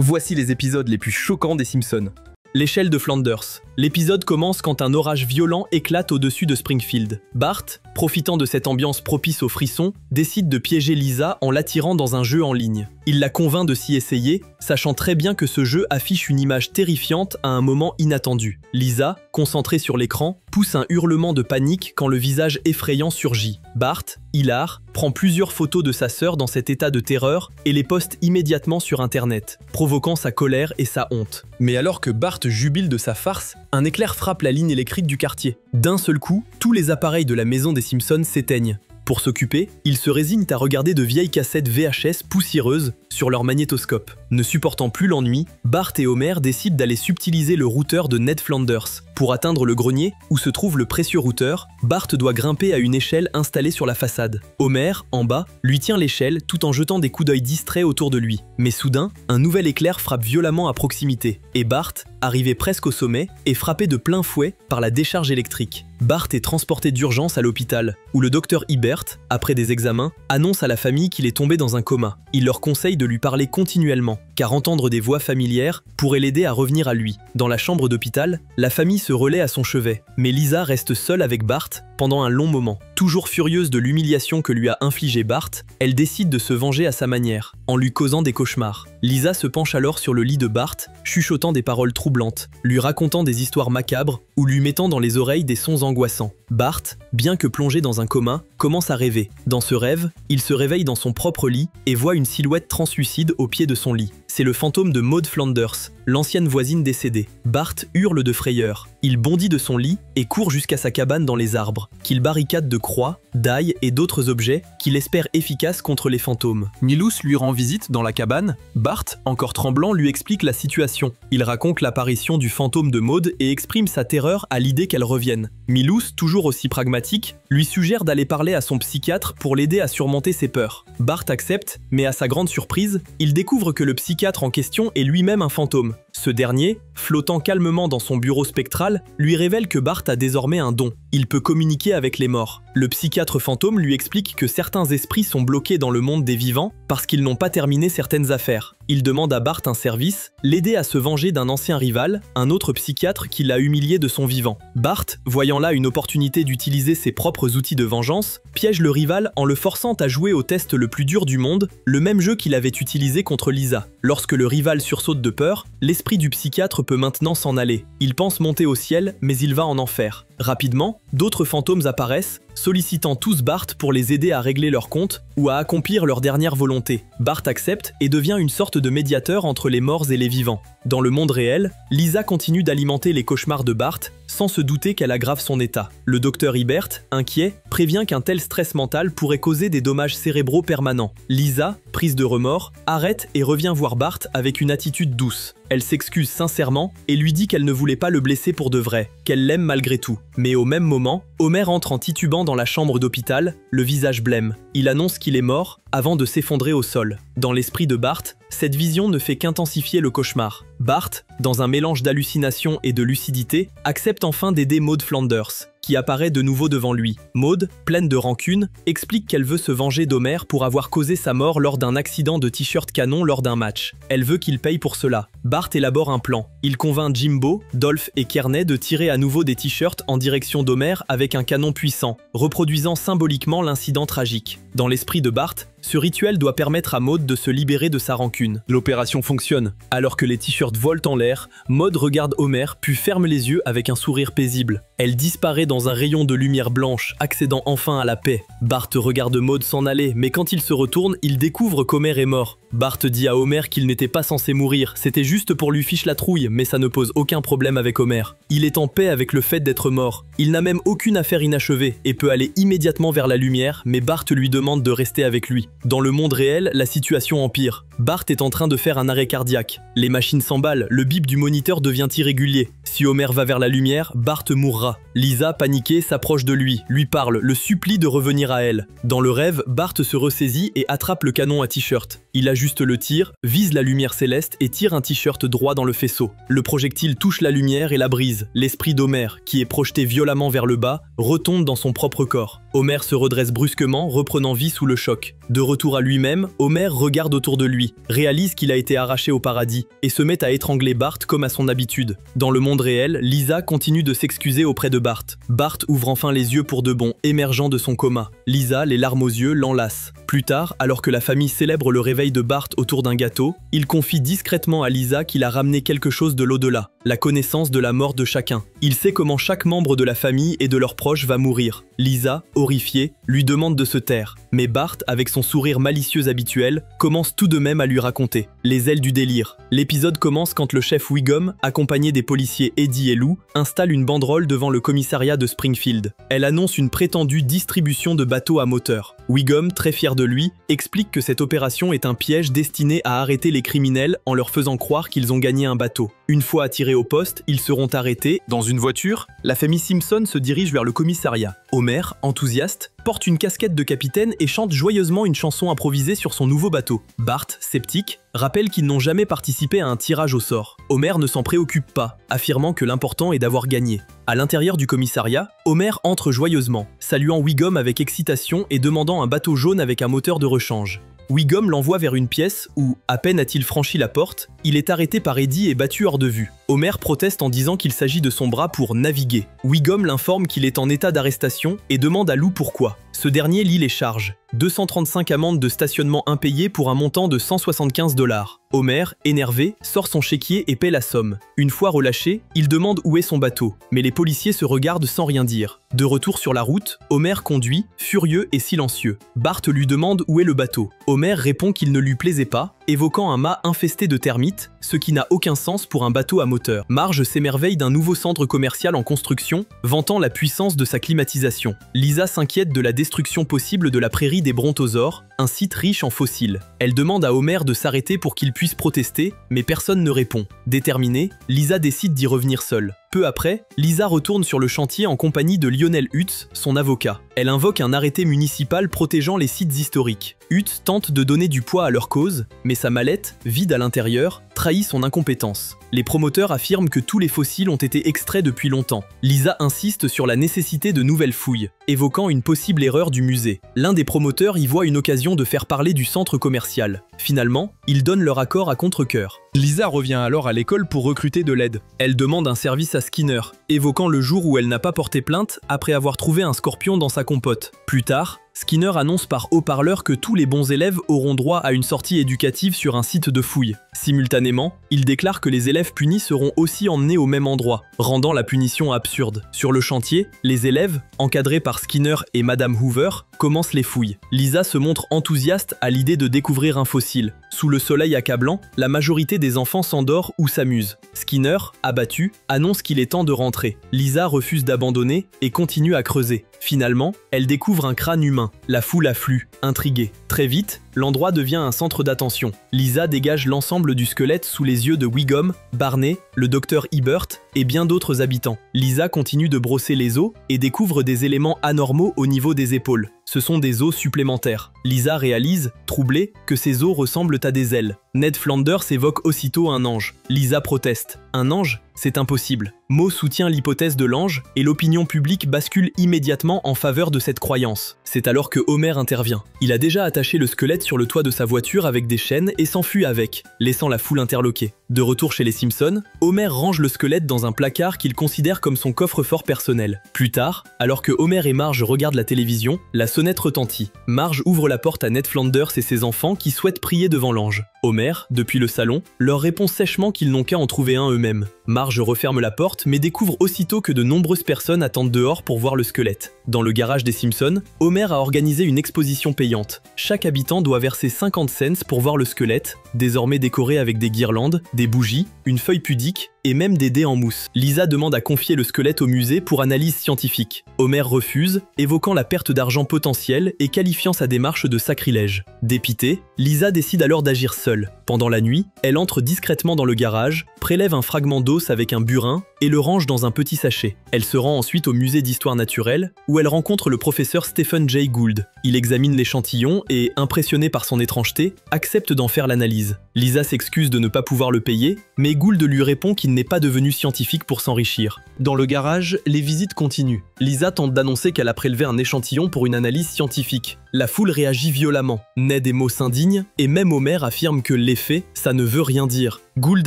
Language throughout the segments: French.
Voici les épisodes les plus choquants des Simpsons. L'échelle de Flanders. L'épisode commence quand un orage violent éclate au-dessus de Springfield. Bart, profitant de cette ambiance propice aux frissons, décide de piéger Lisa en l'attirant dans un jeu en ligne. Il la convainc de s'y essayer, sachant très bien que ce jeu affiche une image terrifiante à un moment inattendu. Lisa, concentrée sur l'écran, pousse un hurlement de panique quand le visage effrayant surgit. Bart, hilar, prend plusieurs photos de sa sœur dans cet état de terreur et les poste immédiatement sur internet, provoquant sa colère et sa honte. Mais alors que Bart jubile de sa farce, un éclair frappe la ligne électrique du quartier. D'un seul coup, tous les appareils de la maison des Simpsons s'éteignent. Pour s'occuper, ils se résignent à regarder de vieilles cassettes VHS poussiéreuses sur leur magnétoscope. Ne supportant plus l'ennui, Bart et Homer décident d'aller subtiliser le routeur de Ned Flanders. Pour atteindre le grenier, où se trouve le précieux routeur, Bart doit grimper à une échelle installée sur la façade. Homer, en bas, lui tient l'échelle tout en jetant des coups d'œil distraits autour de lui. Mais soudain, un nouvel éclair frappe violemment à proximité, et Bart, arrivé presque au sommet, est frappé de plein fouet par la décharge électrique. Bart est transporté d'urgence à l'hôpital, où le docteur Hibbert, après des examens, annonce à la famille qu'il est tombé dans un coma. Il leur conseille de lui parler continuellement, car entendre des voix familières pourrait l'aider à revenir à lui. Dans la chambre d'hôpital, la famille se relaie à son chevet, mais Lisa reste seule avec Bart pendant un long moment. Toujours furieuse de l'humiliation que lui a infligée Bart, elle décide de se venger à sa manière, en lui causant des cauchemars. Lisa se penche alors sur le lit de Bart, chuchotant des paroles troublantes, lui racontant des histoires macabres ou lui mettant dans les oreilles des sons angoissants. Bart, bien que plongé dans un coma, commence à rêver. Dans ce rêve, il se réveille dans son propre lit et voit une silhouette translucide au pied de son lit. C'est le fantôme de Maud Flanders, l'ancienne voisine décédée. Bart hurle de frayeur. Il bondit de son lit et court jusqu'à sa cabane dans les arbres, qu'il barricade de croix, d'ail et d'autres objets qu'il espère efficaces contre les fantômes. Milhouse lui rend visite dans la cabane. Bart, encore tremblant, lui explique la situation. Il raconte l'apparition du fantôme de Maud et exprime sa terreur à l'idée qu'elle revienne. Milhouse, toujours aussi pragmatique, lui suggère d'aller parler à son psychiatre pour l'aider à surmonter ses peurs. Bart accepte, mais à sa grande surprise, il découvre que le psychiatre en question est lui-même un fantôme. Ce dernier, flottant calmement dans son bureau spectral, lui révèle que Bart a désormais un don. Il peut communiquer avec les morts. Le psychiatre fantôme lui explique que certains esprits sont bloqués dans le monde des vivants parce qu'ils n'ont pas terminé certaines affaires. Il demande à Bart un service, l'aider à se venger d'un ancien rival, un autre psychiatre qui l'a humilié de son vivant. Bart, voyant là une opportunité d'utiliser ses propres outils de vengeance, piège le rival en le forçant à jouer au test le plus dur du monde, le même jeu qu'il avait utilisé contre Lisa. Lorsque le rival sursaute de peur, l'esprit du psychiatre peut maintenant s'en aller. Il pense monter au ciel, mais il va en enfer. Rapidement, d'autres fantômes apparaissent, sollicitant tous Bart pour les aider à régler leurs comptes ou à accomplir leur dernière volonté. Bart accepte et devient une sorte de médiateur entre les morts et les vivants. Dans le monde réel, Lisa continue d'alimenter les cauchemars de Bart sans se douter qu'elle aggrave son état. Le docteur Hibbert, inquiet, prévient qu'un tel stress mental pourrait causer des dommages cérébraux permanents. Lisa, prise de remords, arrête et revient voir Bart avec une attitude douce. Elle s'excuse sincèrement et lui dit qu'elle ne voulait pas le blesser pour de vrai, qu'elle l'aime malgré tout. Mais au même moment, Homer entre en titubant dans la chambre d'hôpital, le visage blême. Il annonce qu'il est mort avant de s'effondrer au sol. Dans l'esprit de Bart, cette vision ne fait qu'intensifier le cauchemar. Bart, dans un mélange d'hallucination et de lucidité, accepte enfin d'aider Maud Flanders, qui apparaît de nouveau devant lui. Maud, pleine de rancune, explique qu'elle veut se venger d'Homer pour avoir causé sa mort lors d'un accident de t-shirt canon lors d'un match. Elle veut qu'il paye pour cela. Bart élabore un plan. Il convainc Jimbo, Dolph et Kearney de tirer à nouveau des t-shirts en direction d'Homer avec un canon puissant, reproduisant symboliquement l'incident tragique. Dans l'esprit de Bart, ce rituel doit permettre à Maud de se libérer de sa rancune. L'opération fonctionne. Alors que les t-shirts volent en l'air, Maud regarde Homer puis ferme les yeux avec un sourire paisible. Elle disparaît dans un rayon de lumière blanche, accédant enfin à la paix. Bart regarde Maud s'en aller, mais quand il se retourne, il découvre qu'Homer est mort. Bart dit à Homer qu'il n'était pas censé mourir, c'était juste pour lui fiche la trouille, mais ça ne pose aucun problème avec Homer. Il est en paix avec le fait d'être mort. Il n'a même aucune affaire inachevée et peut aller immédiatement vers la lumière, mais Bart lui demande de rester avec lui. Dans le monde réel, la situation empire. Bart est en train de faire un arrêt cardiaque. Les machines s'emballent, le bip du moniteur devient irrégulier. Si Homer va vers la lumière, Bart mourra. Lisa, paniquée, s'approche de lui parle, le supplie de revenir à elle. Dans le rêve, Bart se ressaisit et attrape le canon à t-shirt. Il ajuste le tir, vise la lumière céleste et tire un t-shirt droit dans le faisceau. Le projectile touche la lumière et la brise. L'esprit d'Homer, qui est projeté violemment vers le bas, retombe dans son propre corps. Homer se redresse brusquement, reprenant vie sous le choc. De retour à lui-même, Homer regarde autour de lui, réalise qu'il a été arraché au paradis et se met à étrangler Bart comme à son habitude. Dans le monde réel, Lisa continue de s'excuser auprès de Bart. Bart ouvre enfin les yeux pour de bon, émergeant de son coma. Lisa, les larmes aux yeux, l'enlace. Plus tard, alors que la famille célèbre le réveil de Bart autour d'un gâteau, il confie discrètement à Lisa qu'il a ramené quelque chose de l'au-delà, la connaissance de la mort de chacun. Il sait comment chaque membre de la famille et de leurs proches va mourir. Lisa, horrifiée, lui demande de se taire. Mais Bart, avec son sourire malicieux habituel, commence tout de même à lui raconter. Les ailes du délire. L'épisode commence quand le chef Wiggum, accompagné des policiers Eddie et Lou, installe une banderole devant le commissariat de Springfield. Elle annonce une prétendue distribution de bateaux à moteur. Wiggum, très fier de lui, explique que cette opération est un piège destiné à arrêter les criminels en leur faisant croire qu'ils ont gagné un bateau. Une fois attirés au poste, ils seront arrêtés. Dans une voiture, la famille Simpson se dirige vers le commissariat. Homer, enthousiaste, porte une casquette de capitaine et chante joyeusement une chanson improvisée sur son nouveau bateau. Bart, sceptique, rappelle qu'ils n'ont jamais participé à un tirage au sort. Homer ne s'en préoccupe pas, affirmant que l'important est d'avoir gagné. À l'intérieur du commissariat, Homer entre joyeusement, saluant Wiggum avec excitation et demandant un bateau jaune avec un moteur de rechange. Wiggum l'envoie vers une pièce où, à peine a-t-il franchi la porte, il est arrêté par Eddie et battu hors de vue. Homer proteste en disant qu'il s'agit de son bras pour naviguer. Wiggum l'informe qu'il est en état d'arrestation et demande à Lou pourquoi. Ce dernier lit les charges. 235 amendes de stationnement impayées pour un montant de 175 $. Homer, énervé, sort son chéquier et paie la somme. Une fois relâché, il demande où est son bateau, mais les policiers se regardent sans rien dire. De retour sur la route, Homer conduit, furieux et silencieux. Bart lui demande où est le bateau. Homer répond qu'il ne lui plaisait pas, évoquant un mât infesté de termites, ce qui n'a aucun sens pour un bateau à moteur. Marge s'émerveille d'un nouveau centre commercial en construction, vantant la puissance de sa climatisation. Lisa s'inquiète de la destruction possible de la prairie des brontosaures, un site riche en fossiles. Elle demande à Homer de s'arrêter pour qu'il puisse protester, mais personne ne répond. Déterminée, Lisa décide d'y revenir seule. Peu après, Lisa retourne sur le chantier en compagnie de Lionel Hutz, son avocat. Elle invoque un arrêté municipal protégeant les sites historiques. Hutz tente de donner du poids à leur cause, mais sa mallette, vide à l'intérieur, trahit son incompétence. Les promoteurs affirment que tous les fossiles ont été extraits depuis longtemps. Lisa insiste sur la nécessité de nouvelles fouilles, évoquant une possible erreur du musée. L'un des promoteurs y voit une occasion de faire parler du centre commercial. Finalement, ils donnent leur accord à contre-cœur. Lisa revient alors à l'école pour recruter de l'aide. Elle demande un service à Skinner, évoquant le jour où elle n'a pas porté plainte après avoir trouvé un scorpion dans sa compote. Plus tard, Skinner annonce par haut-parleur que tous les bons élèves auront droit à une sortie éducative sur un site de fouille. Simultanément, il déclare que les élèves punis seront aussi emmenés au même endroit, rendant la punition absurde. Sur le chantier, les élèves, encadrés par Skinner et Madame Hoover, commencent les fouilles. Lisa se montre enthousiaste à l'idée de découvrir un fossile. Sous le soleil accablant, la majorité des enfants s'endort ou s'amuse. Skinner, abattu, annonce qu'il est temps de rentrer. Lisa refuse d'abandonner et continue à creuser. Finalement, elle découvre un crâne humain. La foule afflue, intriguée. Très vite, l'endroit devient un centre d'attention. Lisa dégage l'ensemble du squelette sous les yeux de Wiggum, Barney, le docteur Ebert et bien d'autres habitants. Lisa continue de brosser les os et découvre des éléments anormaux au niveau des épaules. Ce sont des os supplémentaires. Lisa réalise, troublée, que ces os ressemblent à des ailes. Ned Flanders évoque aussitôt un ange. Lisa proteste. Un ange ? C'est impossible. Moe soutient l'hypothèse de l'ange et l'opinion publique bascule immédiatement en faveur de cette croyance. C'est alors que Homer intervient. Il a déjà attaché le squelette sur le toit de sa voiture avec des chaînes et s'enfuit avec, laissant la foule interloquée. De retour chez les Simpson, Homer range le squelette dans un placard qu'il considère comme son coffre-fort personnel. Plus tard, alors que Homer et Marge regardent la télévision, la sonnette retentit. Marge ouvre la porte à Ned Flanders et ses enfants qui souhaitent prier devant l'ange. Homer, depuis le salon, leur répond sèchement qu'ils n'ont qu'à en trouver un eux-mêmes. Marge referme la porte mais découvre aussitôt que de nombreuses personnes attendent dehors pour voir le squelette. Dans le garage des Simpsons, Homer a organisé une exposition payante. Chaque habitant doit verser 50 cents pour voir le squelette, désormais décoré avec des guirlandes, des bougies, une feuille pudique et même des dés en mousse. Lisa demande à confier le squelette au musée pour analyse scientifique. Homer refuse, évoquant la perte d'argent potentielle et qualifiant sa démarche de sacrilège. Dépitée, Lisa décide alors d'agir seule. Pendant la nuit, elle entre discrètement dans le garage, prélève un fragment d'os avec un burin et le range dans un petit sachet. Elle se rend ensuite au musée d'histoire naturelle, où elle rencontre le professeur Stephen Jay Gould. Il examine l'échantillon et, impressionné par son étrangeté, accepte d'en faire l'analyse. Lisa s'excuse de ne pas pouvoir le payer, mais Gould lui répond qu'il n'est pas devenu scientifique pour s'enrichir. Dans le garage, les visites continuent. Lisa tente d'annoncer qu'elle a prélevé un échantillon pour une analyse scientifique. La foule réagit violemment. Ned et Mo s'indignent, et même Homer affirme que l'effet, ça ne veut rien dire. Gould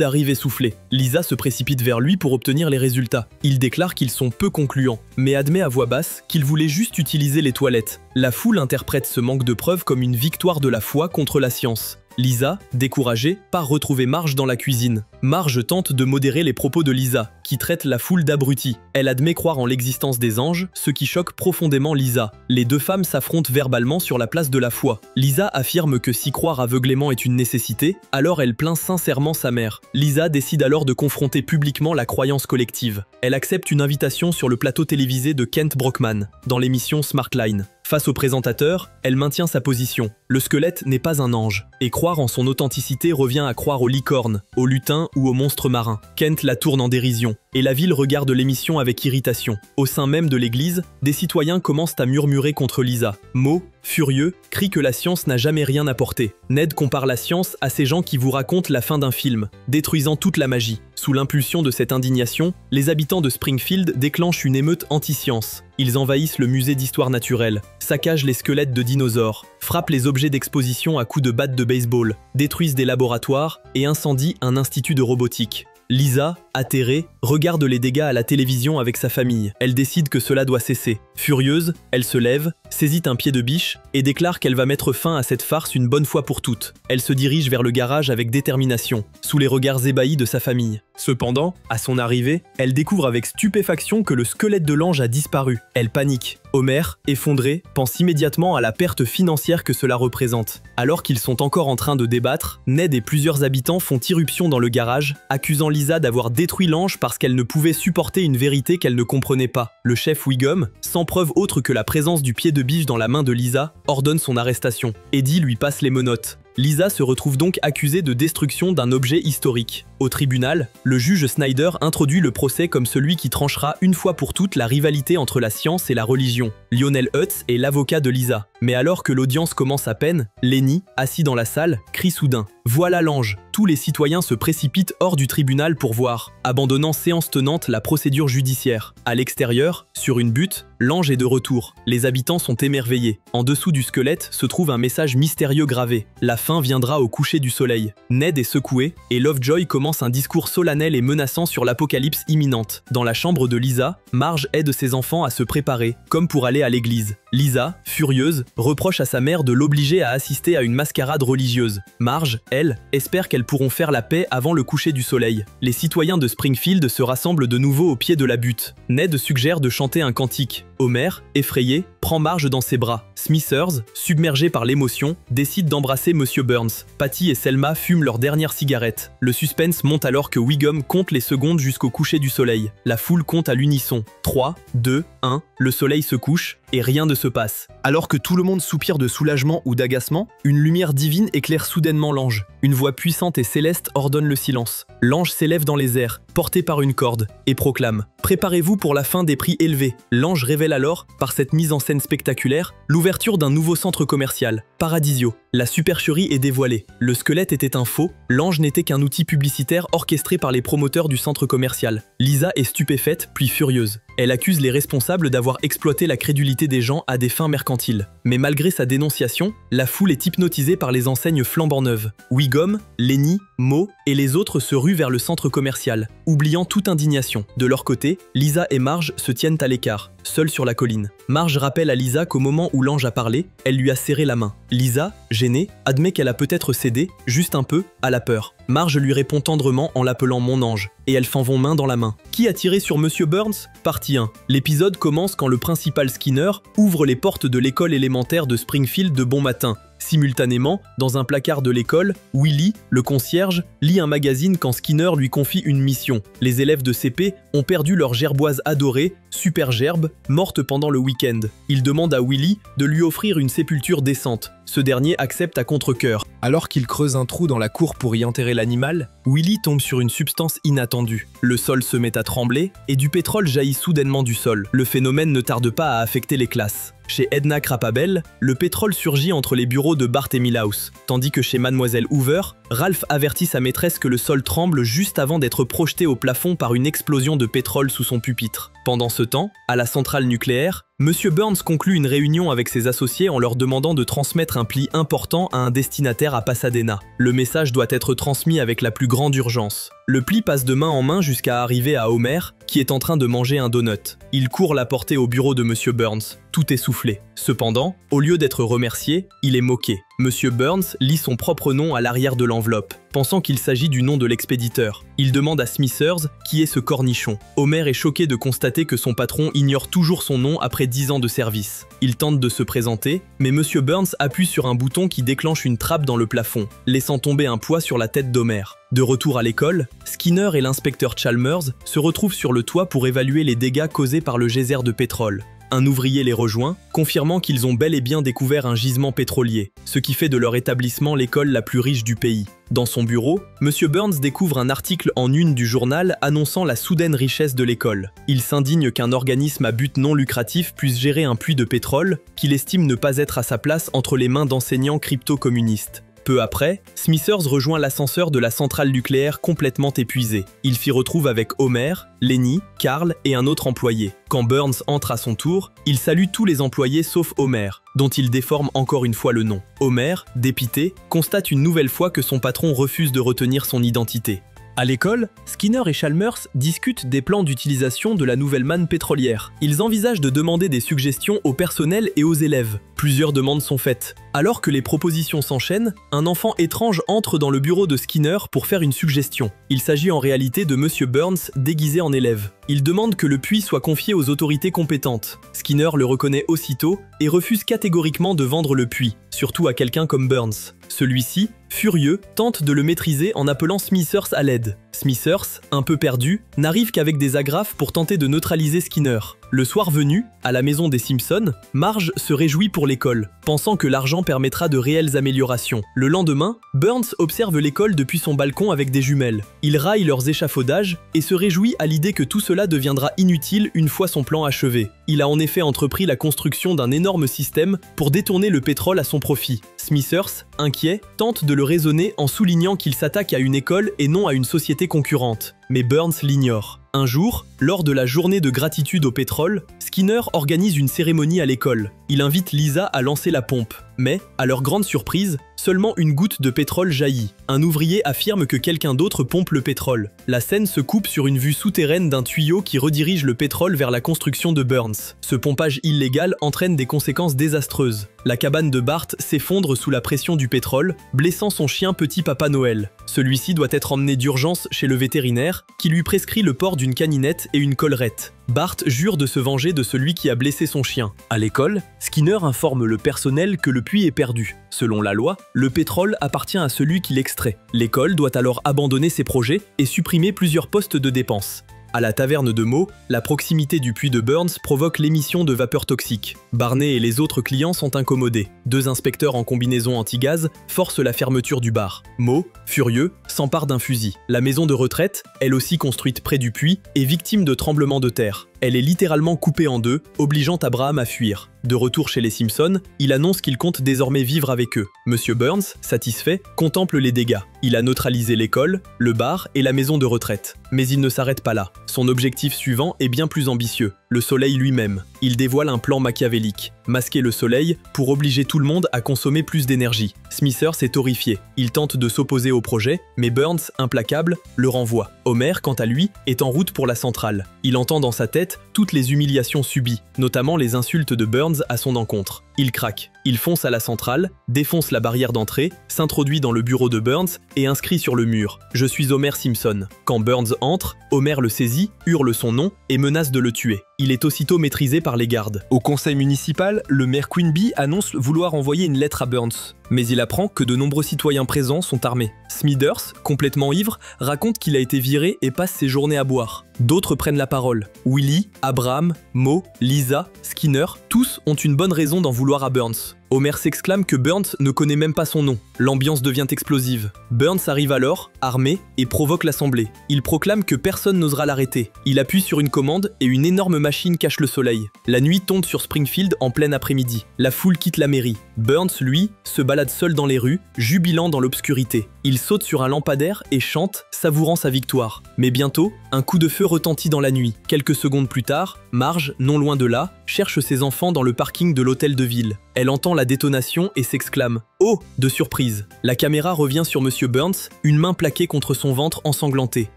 arrive essoufflé. Lisa se précipite vers lui pour obtenir les résultats. Il déclare qu'ils sont peu concluants, mais admet à voix basse qu'il voulait juste utiliser les toilettes. La foule interprète ce manque de preuves comme une victoire de la foi contre la science. Lisa, découragée, part retrouver Marge dans la cuisine. Marge tente de modérer les propos de Lisa, qui traite la foule d'abrutis. Elle admet croire en l'existence des anges, ce qui choque profondément Lisa. Les deux femmes s'affrontent verbalement sur la place de la foi. Lisa affirme que si croire aveuglément est une nécessité, alors elle plaint sincèrement sa mère. Lisa décide alors de confronter publiquement la croyance collective. Elle accepte une invitation sur le plateau télévisé de Kent Brockman, dans l'émission Smartline. Face au présentateur, elle maintient sa position. Le squelette n'est pas un ange, et croire en son authenticité revient à croire aux licornes, aux lutins ou aux monstres marins. Kent la tourne en dérision, et la ville regarde l'émission avec irritation. Au sein même de l'église, des citoyens commencent à murmurer contre Lisa. Mo, furieux, crie que la science n'a jamais rien apporté. Ned compare la science à ces gens qui vous racontent la fin d'un film, détruisant toute la magie. Sous l'impulsion de cette indignation, les habitants de Springfield déclenchent une émeute anti-science. Ils envahissent le musée d'histoire naturelle, saccagent les squelettes de dinosaures, frappent les objets d'exposition à coups de batte de baseball, détruisent des laboratoires et incendient un institut de robotique. Lisa, atterrée, regarde les dégâts à la télévision avec sa famille. Elle décide que cela doit cesser. Furieuse, elle se lève, saisit un pied de biche et déclare qu'elle va mettre fin à cette farce une bonne fois pour toutes. Elle se dirige vers le garage avec détermination, sous les regards ébahis de sa famille. Cependant, à son arrivée, elle découvre avec stupéfaction que le squelette de l'ange a disparu. Elle panique. Homer, effondré, pense immédiatement à la perte financière que cela représente. Alors qu'ils sont encore en train de débattre, Ned et plusieurs habitants font irruption dans le garage, accusant Lisa d'avoir détruit l'ange parce qu'elle ne pouvait supporter une vérité qu'elle ne comprenait pas. Le chef Wiggum, sans preuve autre que la présence du pied de biche dans la main de Lisa, ordonne son arrestation. Eddie lui passe les menottes. Lisa se retrouve donc accusée de destruction d'un objet historique. Au tribunal, le juge Snyder introduit le procès comme celui qui tranchera une fois pour toutes la rivalité entre la science et la religion. Lionel Hutz est l'avocat de Lisa. Mais alors que l'audience commence à peine, Lenny, assis dans la salle, crie soudain « Voilà l'ange !» Tous les citoyens se précipitent hors du tribunal pour voir, abandonnant séance tenante la procédure judiciaire. À l'extérieur, sur une butte, l'ange est de retour. Les habitants sont émerveillés. En dessous du squelette se trouve un message mystérieux gravé. La fin viendra au coucher du soleil. Ned est secoué et Lovejoy commence un discours solennel et menaçant sur l'apocalypse imminente. Dans la chambre de Lisa, Marge aide ses enfants à se préparer, comme pour aller à l'église. Lisa, furieuse, reproche à sa mère de l'obliger à assister à une mascarade religieuse. Marge, elle, espère qu'elles pourront faire la paix avant le coucher du soleil. Les citoyens de Springfield se rassemblent de nouveau au pied de la butte. Ned suggère de chanter un cantique. Homer, effrayé, prend Marge dans ses bras. Smithers, submergé par l'émotion, décide d'embrasser Monsieur Burns. Patty et Selma fument leur dernière cigarette. Le suspense monte alors que Wiggum compte les secondes jusqu'au coucher du soleil. La foule compte à l'unisson. 3, 2, 1, le soleil se couche et rien ne se passe. Alors que tout le monde soupire de soulagement ou d'agacement, une lumière divine éclaire soudainement l'ange. Une voix puissante et céleste ordonne le silence. L'ange s'élève dans les airs, porté par une corde, et proclame « Préparez-vous pour la fin des prix élevés ». L'ange révèle alors, par cette mise en scène spectaculaire, l'ouverture d'un nouveau centre commercial, Paradisio. La supercherie est dévoilée. Le squelette était un faux, l'ange n'était qu'un outil publicitaire orchestré par les promoteurs du centre commercial. Lisa est stupéfaite, puis furieuse. Elle accuse les responsables d'avoir exploité la crédulité des gens à des fins mercantiles. Mais malgré sa dénonciation, la foule est hypnotisée par les enseignes flambant neuves. Wiggum, Lenny, Mo et les autres se ruent vers le centre commercial, oubliant toute indignation. De leur côté, Lisa et Marge se tiennent à l'écart, seules sur la colline. Marge rappelle à Lisa qu'au moment où l'ange a parlé, elle lui a serré la main. Lisa, gênée, admet qu'elle a peut-être cédé, juste un peu, à la peur. Marge lui répond tendrement en l'appelant mon ange, et elles vont main dans la main. Qui a tiré sur Monsieur Burns? Partie 1. L'épisode commence quand le principal Skinner ouvre les portes de l'école élémentaire de Springfield de bon matin. Simultanément, dans un placard de l'école, Willy, le concierge, lit un magazine quand Skinner lui confie une mission. Les élèves de CP ont perdu leur gerboise adorée, Super Gerbe, morte pendant le week-end. Il demande à Willy de lui offrir une sépulture décente. Ce dernier accepte à contre-cœur. Alors qu'il creuse un trou dans la cour pour y enterrer l'animal, Willy tombe sur une substance inattendue. Le sol se met à trembler et du pétrole jaillit soudainement du sol. Le phénomène ne tarde pas à affecter les classes. Chez Edna Krabappel, le pétrole surgit entre les bureaux de Bart et Milhouse, tandis que chez Mademoiselle Hoover, Ralph avertit sa maîtresse que le sol tremble juste avant d'être projeté au plafond par une explosion de pétrole sous son pupitre. Pendant ce temps, à la centrale nucléaire, Monsieur Burns conclut une réunion avec ses associés en leur demandant de transmettre un pli important à un destinataire à Pasadena. Le message doit être transmis avec la plus grande urgence. Le pli passe de main en main jusqu'à arriver à Homer, qui est en train de manger un donut. Il court la porter au bureau de Monsieur Burns, tout essoufflé. Cependant, au lieu d'être remercié, il est moqué. Monsieur Burns lit son propre nom à l'arrière de l'enveloppe, pensant qu'il s'agit du nom de l'expéditeur. Il demande à Smithers qui est ce cornichon. Homer est choqué de constater que son patron ignore toujours son nom après 10 ans de service. Il tente de se présenter, mais Monsieur Burns appuie sur un bouton qui déclenche une trappe dans le plafond, laissant tomber un poids sur la tête d'Homer. De retour à l'école, Skinner et l'inspecteur Chalmers se retrouvent sur le toit pour évaluer les dégâts causés par le geyser de pétrole. Un ouvrier les rejoint, confirmant qu'ils ont bel et bien découvert un gisement pétrolier, ce qui fait de leur établissement l'école la plus riche du pays. Dans son bureau, Monsieur Burns découvre un article en une du journal annonçant la soudaine richesse de l'école. Il s'indigne qu'un organisme à but non lucratif puisse gérer un puits de pétrole qu'il estime ne pas être à sa place entre les mains d'enseignants crypto-communistes. Peu après, Smithers rejoint l'ascenseur de la centrale nucléaire complètement épuisé. Il s'y retrouve avec Homer, Lenny, Carl et un autre employé. Quand Burns entre à son tour, il salue tous les employés sauf Homer, dont il déforme encore une fois le nom. Homer, dépité, constate une nouvelle fois que son patron refuse de retenir son identité. À l'école, Skinner et Chalmers discutent des plans d'utilisation de la nouvelle manne pétrolière. Ils envisagent de demander des suggestions au personnel et aux élèves. Plusieurs demandes sont faites. Alors que les propositions s'enchaînent, un enfant étrange entre dans le bureau de Skinner pour faire une suggestion. Il s'agit en réalité de Monsieur Burns déguisé en élève. Il demande que le puits soit confié aux autorités compétentes. Skinner le reconnaît aussitôt et refuse catégoriquement de vendre le puits, surtout à quelqu'un comme Burns. Celui-ci, furieux, tente de le maîtriser en appelant Smithers à l'aide. Smithers, un peu perdu, n'arrive qu'avec des agrafes pour tenter de neutraliser Skinner. Le soir venu, à la maison des Simpson, Marge se réjouit pour l'école, pensant que l'argent permettra de réelles améliorations. Le lendemain, Burns observe l'école depuis son balcon avec des jumelles. Il raille leurs échafaudages et se réjouit à l'idée que tout cela deviendra inutile une fois son plan achevé. Il a en effet entrepris la construction d'un énorme système pour détourner le pétrole à son profit. Smithers, inquiet, tente de le raisonner en soulignant qu'il s'attaque à une école et non à une société concurrente. Mais Burns l'ignore. Un jour, lors de la journée de gratitude au pétrole, Skinner organise une cérémonie à l'école. Il invite Lisa à lancer la pompe. Mais, à leur grande surprise, seulement une goutte de pétrole jaillit. Un ouvrier affirme que quelqu'un d'autre pompe le pétrole. La scène se coupe sur une vue souterraine d'un tuyau qui redirige le pétrole vers la construction de Burns. Ce pompage illégal entraîne des conséquences désastreuses. La cabane de Bart s'effondre sous la pression du pétrole, blessant son chien Petit Papa Noël. Celui-ci doit être emmené d'urgence chez le vétérinaire, qui lui prescrit le port d'une caninette et une collerette. Bart jure de se venger de celui qui a blessé son chien. À l'école, Skinner informe le personnel que le puits est perdu. Selon la loi, le pétrole appartient à celui qui l'extrait. L'école doit alors abandonner ses projets et supprimer plusieurs postes de dépenses. À la taverne de Moe, la proximité du puits de Burns provoque l'émission de vapeurs toxiques. Barney et les autres clients sont incommodés. 2 inspecteurs en combinaison anti-gaz forcent la fermeture du bar. Moe, furieux, s'empare d'un fusil. La maison de retraite, elle aussi construite près du puits, est victime de tremblements de terre. Elle est littéralement coupée en deux, obligeant Abraham à fuir. De retour chez les Simpson, il annonce qu'il compte désormais vivre avec eux. Monsieur Burns, satisfait, contemple les dégâts. Il a neutralisé l'école, le bar et la maison de retraite. Mais il ne s'arrête pas là. Son objectif suivant est bien plus ambitieux, le soleil lui-même. Il dévoile un plan machiavélique. Masquer le soleil pour obliger tout le monde à consommer plus d'énergie. Smithers est horrifié. Il tente de s'opposer au projet, mais Burns, implacable, le renvoie. Homer, quant à lui, est en route pour la centrale. Il entend dans sa tête toutes les humiliations subies, notamment les insultes de Burns à son encontre. Il craque. Il fonce à la centrale, défonce la barrière d'entrée, s'introduit dans le bureau de Burns et inscrit sur le mur « Je suis Homer Simpson ». Quand Burns entre, Homer le saisit, hurle son nom et menace de le tuer. Il est aussitôt maîtrisé par les gardes. Au conseil municipal, le maire Quimby annonce vouloir envoyer une lettre à Burns. mais il apprend que de nombreux citoyens présents sont armés. Smithers, complètement ivre, raconte qu'il a été viré et passe ses journées à boire. D'autres prennent la parole. Willie, Abraham, Mo, Lisa, Skinner, tous ont une bonne raison d'en vouloir à Burns. Homer s'exclame que Burns ne connaît même pas son nom. L'ambiance devient explosive. Burns arrive alors, armé, et provoque l'assemblée. Il proclame que personne n'osera l'arrêter. Il appuie sur une commande et une énorme machine cache le soleil. La nuit tombe sur Springfield en plein après-midi. La foule quitte la mairie. Burns, lui, se balade seul dans les rues, jubilant dans l'obscurité. Il saute sur un lampadaire et chante, savourant sa victoire. Mais bientôt, un coup de feu retentit dans la nuit. Quelques secondes plus tard, Marge, non loin de là, cherche ses enfants dans le parking de l'hôtel de ville. Elle entend la détonation et s'exclame « Oh !» de surprise. La caméra revient sur Monsieur Burns, une main plaquée contre son ventre ensanglanté.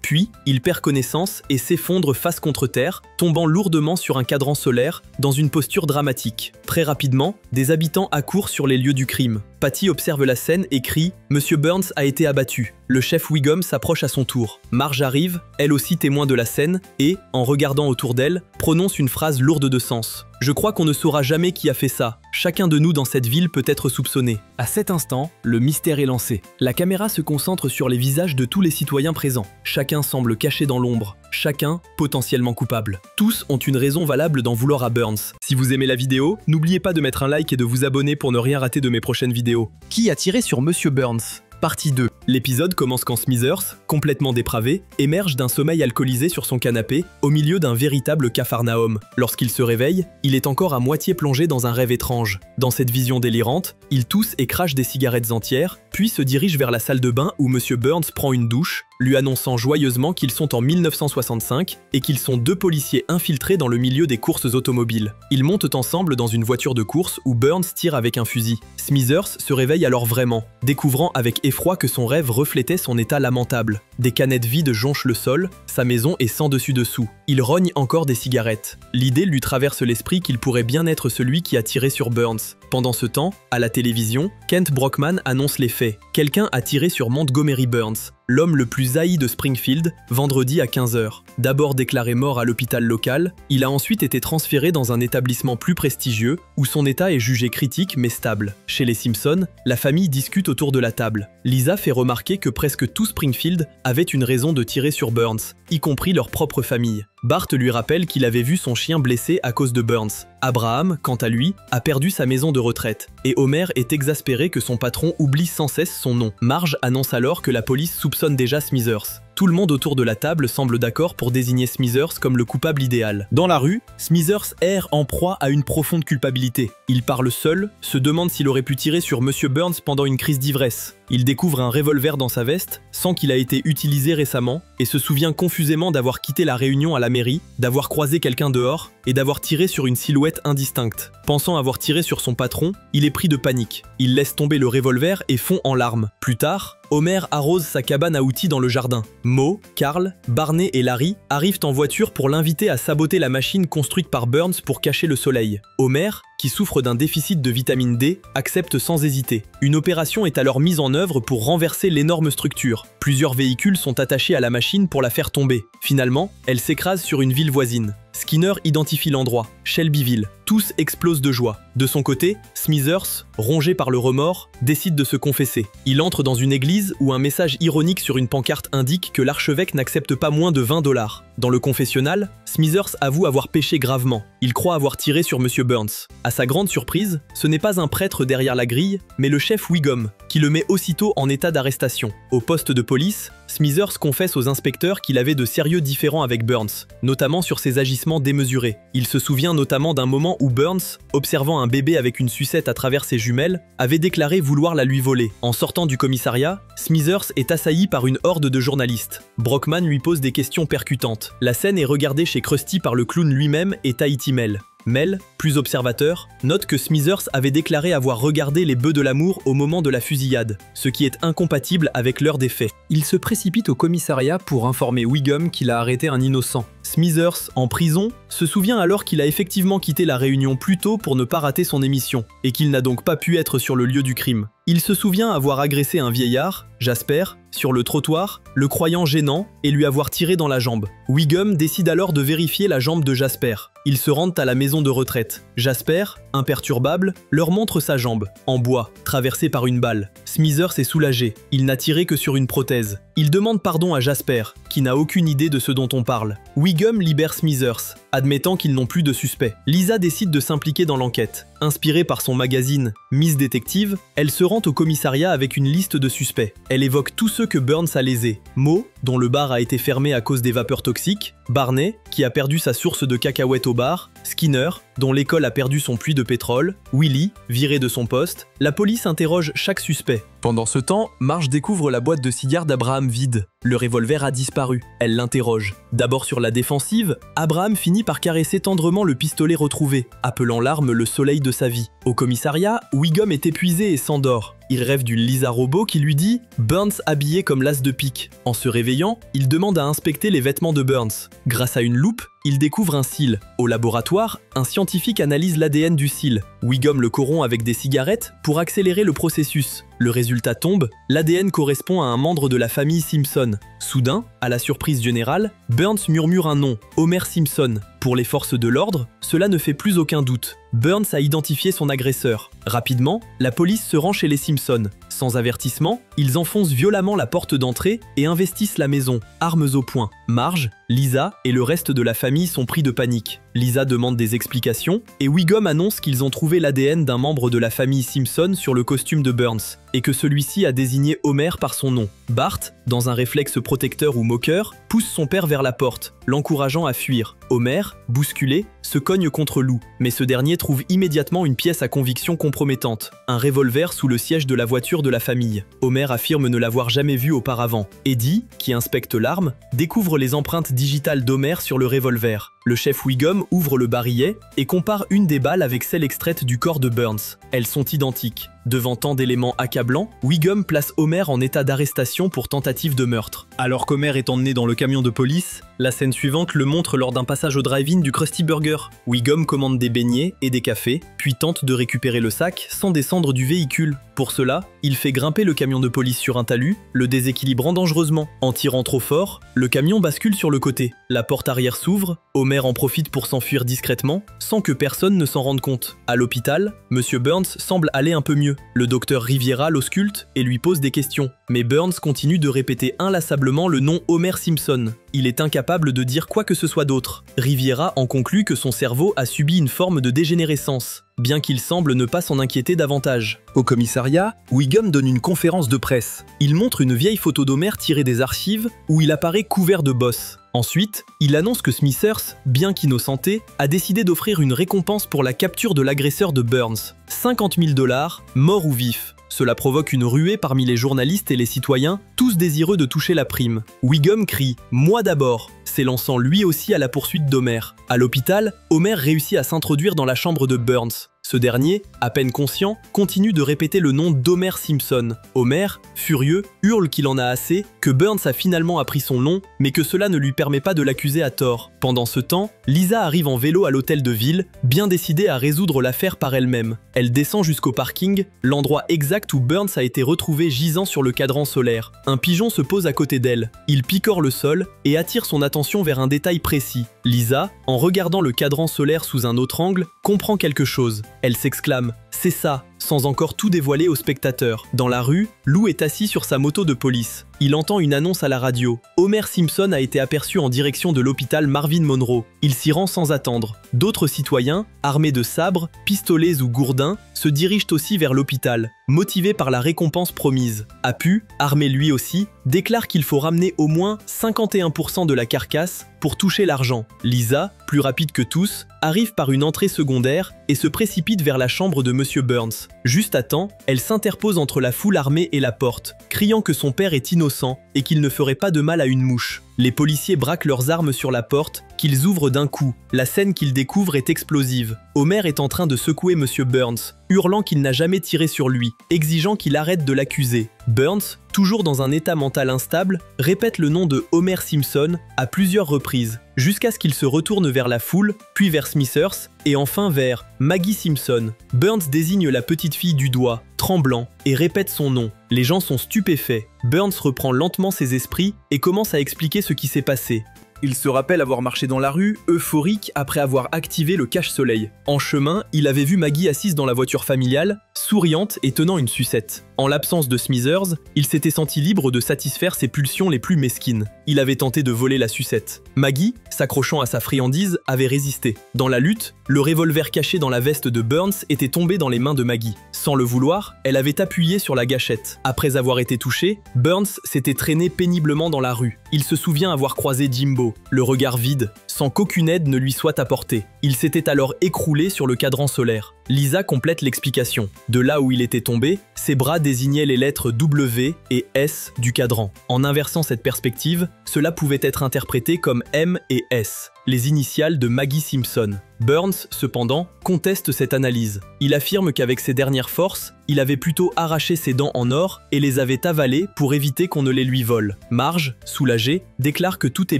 Puis, il perd connaissance et s'effondre face contre terre, tombant lourdement sur un cadran solaire, dans une posture dramatique. Très rapidement, des habitants accourent sur les lieux du crime. Patty observe la scène et crie « Monsieur Burns a été abattu ». Le chef Wiggum s'approche à son tour. Marge arrive, elle aussi témoin de la scène, et, en regardant autour d'elle, prononce une phrase lourde de sens. « Je crois qu'on ne saura jamais qui a fait ça. Chacun de nous dans cette ville peut être soupçonné. » À cet instant, le mystère est lancé. La caméra se concentre sur les visages de tous les citoyens présents. Chacun semble caché dans l'ombre. Chacun potentiellement coupable. Tous ont une raison valable d'en vouloir à Burns. Si vous aimez la vidéo, n'oubliez pas de mettre un like et de vous abonner pour ne rien rater de mes prochaines vidéos. Qui a tiré sur Monsieur Burns ? Partie 2. L'épisode commence quand Smithers, complètement dépravé, émerge d'un sommeil alcoolisé sur son canapé, au milieu d'un véritable capharnaüm. Lorsqu'il se réveille, il est encore à moitié plongé dans un rêve étrange. Dans cette vision délirante, il tousse et crache des cigarettes entières, puis se dirige vers la salle de bain où Monsieur Burns prend une douche, lui annonçant joyeusement qu'ils sont en 1965 et qu'ils sont deux policiers infiltrés dans le milieu des courses automobiles. Ils montent ensemble dans une voiture de course où Burns tire avec un fusil. Smithers se réveille alors vraiment, découvrant avec effroi que son rêve reflétait son état lamentable. Des canettes vides jonchent le sol, sa maison est sans dessus-dessous. Il rogne encore des cigarettes. L'idée lui traverse l'esprit qu'il pourrait bien être celui qui a tiré sur Burns. Pendant ce temps, à la télévision, Kent Brockman annonce les faits. Quelqu'un a tiré sur Montgomery Burns, l'homme le plus haï de Springfield, vendredi à 15 h. D'abord déclaré mort à l'hôpital local, il a ensuite été transféré dans un établissement plus prestigieux où son état est jugé critique mais stable. Chez les Simpson, la famille discute autour de la table. Lisa fait remarquer que presque tout Springfield avait une raison de tirer sur Burns, y compris leur propre famille. Bart lui rappelle qu'il avait vu son chien blessé à cause de Burns. Abraham, quant à lui, a perdu sa maison de retraite. Et Homer est exaspéré que son patron oublie sans cesse son nom. Marge annonce alors que la police soupçonne déjà Smithers. Tout le monde autour de la table semble d'accord pour désigner Smithers comme le coupable idéal. Dans la rue, Smithers erre en proie à une profonde culpabilité. Il parle seul, se demande s'il aurait pu tirer sur Monsieur Burns pendant une crise d'ivresse. Il découvre un revolver dans sa veste, sent qu'il a été utilisé récemment, et se souvient confusément d'avoir quitté la réunion à la mairie, d'avoir croisé quelqu'un dehors, et d'avoir tiré sur une silhouette indistincte. Pensant avoir tiré sur son patron, il est pris de panique. Il laisse tomber le revolver et fond en larmes. Plus tard, Homer arrose sa cabane à outils dans le jardin. Moe, Carl, Barney et Larry arrivent en voiture pour l'inviter à saboter la machine construite par Burns pour cacher le soleil. Homer, qui souffre d'un déficit de vitamine D, accepte sans hésiter. Une opération est alors mise en œuvre pour renverser l'énorme structure. Plusieurs véhicules sont attachés à la machine pour la faire tomber. Finalement, elle s'écrase sur une ville voisine. Skinner identifie l'endroit, Shelbyville. Tous explosent de joie. De son côté, Smithers, rongé par le remords, décide de se confesser. Il entre dans une église où un message ironique sur une pancarte indique que l'archevêque n'accepte pas moins de 20 $. Dans le confessionnal, Smithers avoue avoir péché gravement. Il croit avoir tiré sur Monsieur Burns. À sa grande surprise, ce n'est pas un prêtre derrière la grille, mais le chef Wiggum, qui le met aussitôt en état d'arrestation. Au poste de police, Smithers confesse aux inspecteurs qu'il avait de sérieux différends avec Burns, notamment sur ses agissements démesurés. Il se souvient notamment d'un moment où Burns, observant un bébé avec une sucette à travers ses jumelles, avait déclaré vouloir la lui voler. En sortant du commissariat, Smithers est assailli par une horde de journalistes. Brockman lui pose des questions percutantes. La scène est regardée chez Krusty par le clown lui-même et Tahiti Mel. Mel, plus observateur, note que Smithers avait déclaré avoir regardé les bœufs de l'amour au moment de la fusillade, ce qui est incompatible avec l'heure des faits. Il se précipite au commissariat pour informer Wiggum qu'il a arrêté un innocent. Smithers, en prison, se souvient alors qu'il a effectivement quitté la réunion plus tôt pour ne pas rater son émission, et qu'il n'a donc pas pu être sur le lieu du crime. Il se souvient avoir agressé un vieillard, Jasper, sur le trottoir, le croyant gênant et lui avoir tiré dans la jambe. Wiggum décide alors de vérifier la jambe de Jasper. Ils se rendent à la maison de retraite. Jasper, imperturbable, leur montre sa jambe, en bois, traversée par une balle. Smithers est soulagé, il n'a tiré que sur une prothèse. Il demande pardon à Jasper, qui n'a aucune idée de ce dont on parle. Wiggum libère Smithers, admettant qu'ils n'ont plus de suspect. Lisa décide de s'impliquer dans l'enquête. Inspirée par son magazine Miss Détective, elle se rend au commissariat avec une liste de suspects. Elle évoque tous ceux que Burns a lésés. Mo, dont le bar a été fermé à cause des vapeurs toxiques, Barney, qui a perdu sa source de cacahuètes au bar, Skinner, dont l'école a perdu son puits de pétrole, Willy, viré de son poste. La police interroge chaque suspect. Pendant ce temps, Marge découvre la boîte de cigares d'Abraham vide. Le revolver a disparu. Elle l'interroge. D'abord sur la défensive, Abraham finit par caresser tendrement le pistolet retrouvé, appelant l'arme le soleil de sa vie. Au commissariat, Wiggum est épuisé et s'endort. Il rêve d'une Lisa robot qui lui dit « Burns habillé comme l'as de pique ». En se réveillant, il demande à inspecter les vêtements de Burns. Grâce à une loupe, il découvre un cil. Au laboratoire, un scientifique analyse l'ADN du cil. Wiggum le corrompt avec des cigarettes pour accélérer le processus. Le résultat tombe, l'ADN correspond à un membre de la famille Simpson. Soudain, à la surprise générale, Burns murmure un nom, Homer Simpson. Pour les forces de l'ordre, cela ne fait plus aucun doute. Burns a identifié son agresseur. Rapidement, la police se rend chez les Simpson. Sans avertissement, ils enfoncent violemment la porte d'entrée et investissent la maison, armes au poing. Marge, Lisa et le reste de la famille sont pris de panique. Lisa demande des explications et Wiggum annonce qu'ils ont trouvé l'ADN d'un membre de la famille Simpson sur le costume de Burns et que celui-ci a désigné Homer par son nom. Bart, dans un réflexe protecteur ou moqueur, pousse son père vers la porte, l'encourageant à fuir. Homer, bousculé, se cogne contre Lou, mais ce dernier trouve immédiatement une pièce à conviction compromettante, un revolver sous le siège de la voiture de la famille. Homer affirme ne l'avoir jamais vu auparavant. Eddie, qui inspecte l'arme, découvre les empreintes digitales d'Homer sur le revolver. Le chef Wiggum ouvre le barillet et compare une des balles avec celle extraite du corps de Burns. Elles sont identiques. Devant tant d'éléments accablants, Wiggum place Homer en état d'arrestation pour tentative de meurtre. Alors qu'Homer est emmené dans le camion de police, la scène suivante le montre lors d'un passage au drive-in du Krusty Burger. Wiggum commande des beignets et des cafés, puis tente de récupérer le sac sans descendre du véhicule. Pour cela, il fait grimper le camion de police sur un talus, le déséquilibrant dangereusement. En tirant trop fort, le camion bascule sur le côté. La porte arrière s'ouvre, Homer en profite pour s'enfuir discrètement, sans que personne ne s'en rende compte. À l'hôpital, Monsieur Burns semble aller un peu mieux. Le docteur Riviera l'ausculte et lui pose des questions. Mais Burns continue de répéter inlassablement le nom Homer Simpson. Il est incapable de dire quoi que ce soit d'autre. Riviera en conclut que son cerveau a subi une forme de dégénérescence, bien qu'il semble ne pas s'en inquiéter davantage. Au commissariat, Wiggum donne une conférence de presse. Il montre une vieille photo d'Homer tirée des archives où il apparaît couvert de bosses. Ensuite, il annonce que Smithers, bien qu'innocenté, a décidé d'offrir une récompense pour la capture de l'agresseur de Burns. 50 000 $, mort ou vif. Cela provoque une ruée parmi les journalistes et les citoyens, tous désireux de toucher la prime. Wiggum crie « Moi d'abord !» s'élançant lui aussi à la poursuite d'Homer. À l'hôpital, Homer réussit à s'introduire dans la chambre de Burns. Ce dernier, à peine conscient, continue de répéter le nom d'Homer Simpson. Homer, furieux, hurle qu'il en a assez, que Burns a finalement appris son nom, mais que cela ne lui permet pas de l'accuser à tort. Pendant ce temps, Lisa arrive en vélo à l'hôtel de ville, bien décidée à résoudre l'affaire par elle-même. Elle descend jusqu'au parking, l'endroit exact où Burns a été retrouvé gisant sur le cadran solaire. Un pigeon se pose à côté d'elle. Il picore le sol et attire son attention vers un détail précis. Lisa, en regardant le cadran solaire sous un autre angle, comprend quelque chose. Elle s'exclame « C'est ça !» sans encore tout dévoiler aux spectateurs. Dans la rue, Lou est assis sur sa moto de police. Il entend une annonce à la radio. Homer Simpson a été aperçu en direction de l'hôpital Marvin Monroe. Il s'y rend sans attendre. D'autres citoyens, armés de sabres, pistolets ou gourdins, se dirigent aussi vers l'hôpital, motivés par la récompense promise. Apu, armé lui aussi, déclare qu'il faut ramener au moins 51% de la carcasse pour toucher l'argent. Lisa, plus rapide que tous, arrive par une entrée secondaire et se précipite vers la chambre de Monsieur Burns. Juste à temps, elle s'interpose entre la foule armée et la porte, criant que son père est innocent et qu'il ne ferait pas de mal à une mouche. Les policiers braquent leurs armes sur la porte, qu'ils ouvrent d'un coup. La scène qu'ils découvrent est explosive. Homer est en train de secouer Monsieur Burns, hurlant qu'il n'a jamais tiré sur lui, exigeant qu'il arrête de l'accuser. Burns, toujours dans un état mental instable, répète le nom de Homer Simpson à plusieurs reprises, jusqu'à ce qu'il se retourne vers la foule, puis vers Smithers, et enfin vers Maggie Simpson. Burns désigne la petite fille du doigt, tremblant, et répète son nom. Les gens sont stupéfaits. Burns reprend lentement ses esprits et commence à expliquer ce qui s'est passé. Il se rappelle avoir marché dans la rue, euphorique, après avoir activé le cache-soleil. En chemin, il avait vu Maggie assise dans la voiture familiale, souriante et tenant une sucette. En l'absence de Smithers, il s'était senti libre de satisfaire ses pulsions les plus mesquines. Il avait tenté de voler la sucette. Maggie, s'accrochant à sa friandise, avait résisté. Dans la lutte, le revolver caché dans la veste de Burns était tombé dans les mains de Maggie. Sans le vouloir, elle avait appuyé sur la gâchette. Après avoir été touché, Burns s'était traîné péniblement dans la rue. Il se souvient avoir croisé Jimbo, le regard vide, sans qu'aucune aide ne lui soit apportée. Il s'était alors écroulé sur le cadran solaire. Lisa complète l'explication. De là où il était tombé, ses bras désignaient les lettres W et S du cadran. En inversant cette perspective, cela pouvait être interprété comme M et S, les initiales de Maggie Simpson. Burns, cependant, conteste cette analyse. Il affirme qu'avec ses dernières forces, il avait plutôt arraché ses dents en or et les avait avalées pour éviter qu'on ne les lui vole. Marge, soulagée, déclare que tout est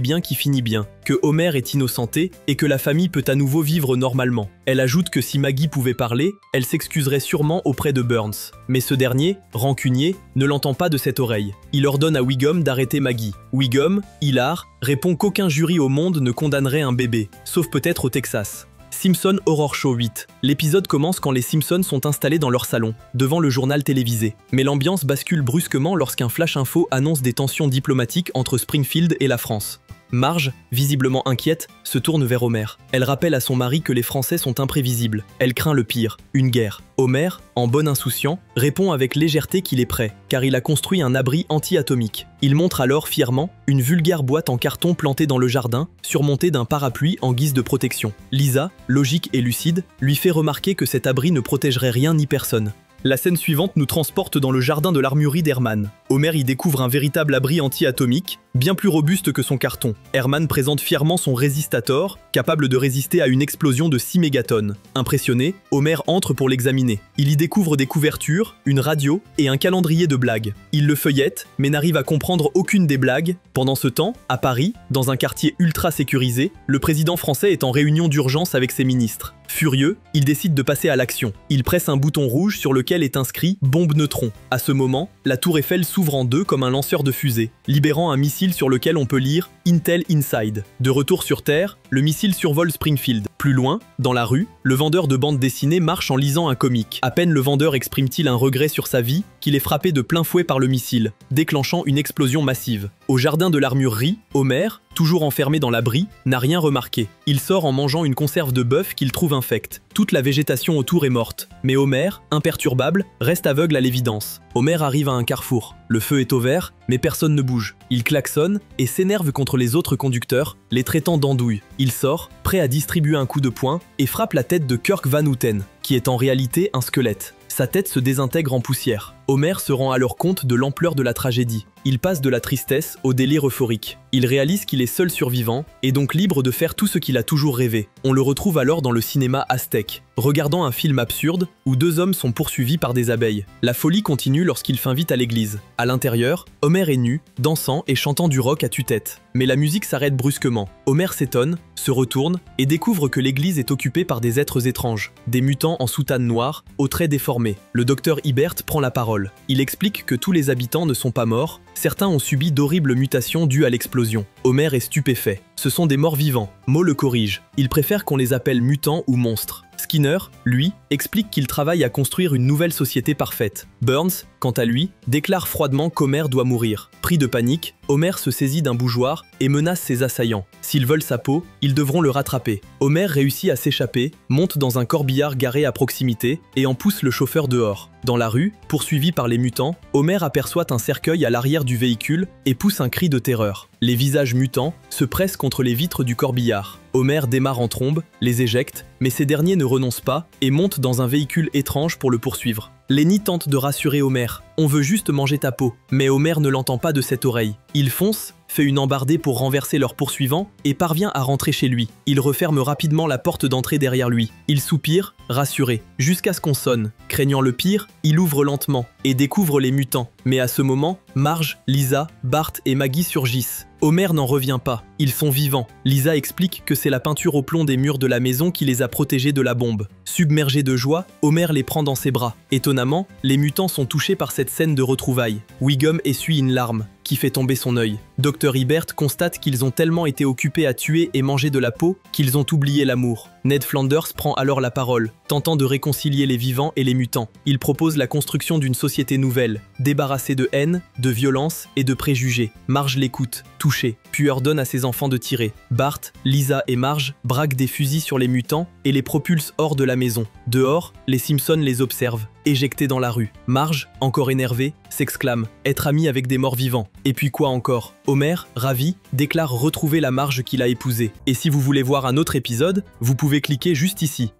bien qui finit bien, que Homer est innocenté et que la famille peut à nouveau vivre normalement. Elle ajoute que si Maggie pouvait parler, elle s'excuserait sûrement auprès de Burns. Mais ce dernier, rancunier, ne l'entend pas de cette oreille. Il ordonne à Wiggum d'arrêter Maggie. Wiggum, hilar, répond qu'aucun jury au monde ne condamnerait un bébé, sauf peut-être au Texas. Simpson Horror Show 8. L'épisode commence quand les Simpsons sont installés dans leur salon, devant le journal télévisé. Mais l'ambiance bascule brusquement lorsqu'un flash info annonce des tensions diplomatiques entre Springfield et la France. Marge, visiblement inquiète, se tourne vers Homer. Elle rappelle à son mari que les Français sont imprévisibles. Elle craint le pire, une guerre. Homer, en bon insouciant, répond avec légèreté qu'il est prêt, car il a construit un abri anti-atomique. Il montre alors fièrement une vulgaire boîte en carton plantée dans le jardin, surmontée d'un parapluie en guise de protection. Lisa, logique et lucide, lui fait remarquer que cet abri ne protégerait rien ni personne. La scène suivante nous transporte dans le jardin de l'armurerie d'Herman. Homer y découvre un véritable abri anti-atomique, bien plus robuste que son carton. Herman présente fièrement son résistator, capable de résister à une explosion de 6 mégatonnes. Impressionné, Homer entre pour l'examiner. Il y découvre des couvertures, une radio et un calendrier de blagues. Il le feuillette, mais n'arrive à comprendre aucune des blagues. Pendant ce temps, à Paris, dans un quartier ultra sécurisé, le président français est en réunion d'urgence avec ses ministres. Furieux, il décide de passer à l'action. Il presse un bouton rouge sur lequel est inscrit « Bombe neutron ». À ce moment, la tour Eiffel s'ouvre en deux comme un lanceur de fusée, libérant un missile sur lequel on peut lire « Intel Inside ». De retour sur Terre, le missile survole Springfield. Plus loin, dans la rue, le vendeur de bande dessinée marche en lisant un comic. À peine le vendeur exprime-t-il un regret sur sa vie qu'il est frappé de plein fouet par le missile, déclenchant une explosion massive. Au jardin de l'armurerie, Homer, toujours enfermé dans l'abri, n'a rien remarqué. Il sort en mangeant une conserve de bœuf qu'il trouve infecte. Toute la végétation autour est morte. Mais Homer, imperturbable, reste aveugle à l'évidence. Homer arrive à un carrefour. Le feu est au vert, mais personne ne bouge. Il klaxonne et s'énerve contre les autres conducteurs, les traitant d'andouilles. Il sort, prêt à distribuer un coup de poing, et frappe la tête de Kirk Van Houten, qui est en réalité un squelette. Sa tête se désintègre en poussière. Homer se rend alors compte de l'ampleur de la tragédie. Il passe de la tristesse au délire euphorique. Il réalise qu'il est seul survivant et donc libre de faire tout ce qu'il a toujours rêvé. On le retrouve alors dans le cinéma aztèque, regardant un film absurde où deux hommes sont poursuivis par des abeilles. La folie continue lorsqu'il s'invite à l'église. À l'intérieur, Homer est nu, dansant et chantant du rock à tue-tête. Mais la musique s'arrête brusquement. Homer s'étonne, se retourne et découvre que l'église est occupée par des êtres étranges, des mutants en soutane noire, aux traits déformés. Le docteur Hibbert prend la parole. Il explique que tous les habitants ne sont pas morts, certains ont subi d'horribles mutations dues à l'explosion. Homer est stupéfait. Ce sont des morts vivants. Mo le corrige. Il préfère qu'on les appelle mutants ou monstres. Skinner, lui, explique qu'il travaille à construire une nouvelle société parfaite. Burns, quant à lui, déclare froidement qu'Homer doit mourir. Pris de panique, Homer se saisit d'un bougeoir et menace ses assaillants. S'ils veulent sa peau, ils devront le rattraper. Homer réussit à s'échapper, monte dans un corbillard garé à proximité et en pousse le chauffeur dehors. Dans la rue, poursuivi par les mutants, Homer aperçoit un cercueil à l'arrière du véhicule et pousse un cri de terreur. Les visages mutants se pressent contre les vitres du corbillard. Homer démarre en trombe, les éjecte, mais ces derniers ne renoncent pas et montent dans un véhicule étrange pour le poursuivre. Lenny tente de rassurer Homer. On veut juste manger ta peau. Mais Homer ne l'entend pas de cette oreille. Il fonce, fait une embardée pour renverser leur poursuivant et parvient à rentrer chez lui. Il referme rapidement la porte d'entrée derrière lui. Il soupire, rassuré, jusqu'à ce qu'on sonne. Craignant le pire, il ouvre lentement et découvre les mutants. Mais à ce moment, Marge, Lisa, Bart et Maggie surgissent. Homer n'en revient pas, ils sont vivants. Lisa explique que c'est la peinture au plomb des murs de la maison qui les a protégés de la bombe. Submergé de joie, Homer les prend dans ses bras. Étonnamment, les mutants sont touchés par cette scène de retrouvailles. Wiggum essuie une larme, qui fait tomber son œil. Dr Hibbert constate qu'ils ont tellement été occupés à tuer et manger de la peau qu'ils ont oublié l'amour. Ned Flanders prend alors la parole, tentant de réconcilier les vivants et les mutants. Il propose la construction d'une société nouvelle, débarrassée de haine, de violence et de préjugés. Marge l'écoute, touchée, puis ordonne à ses enfants de tirer. Bart, Lisa et Marge braquent des fusils sur les mutants et les propulsent hors de la maison. Dehors, les Simpsons les observent, éjectés dans la rue. Marge, encore énervée, s'exclame « Être ami avec des morts vivants ». Et puis quoi encore? Homer, ravi, déclare retrouver la Marge qu'il a épousée. Et si vous voulez voir un autre épisode, vous pouvez cliquer juste ici.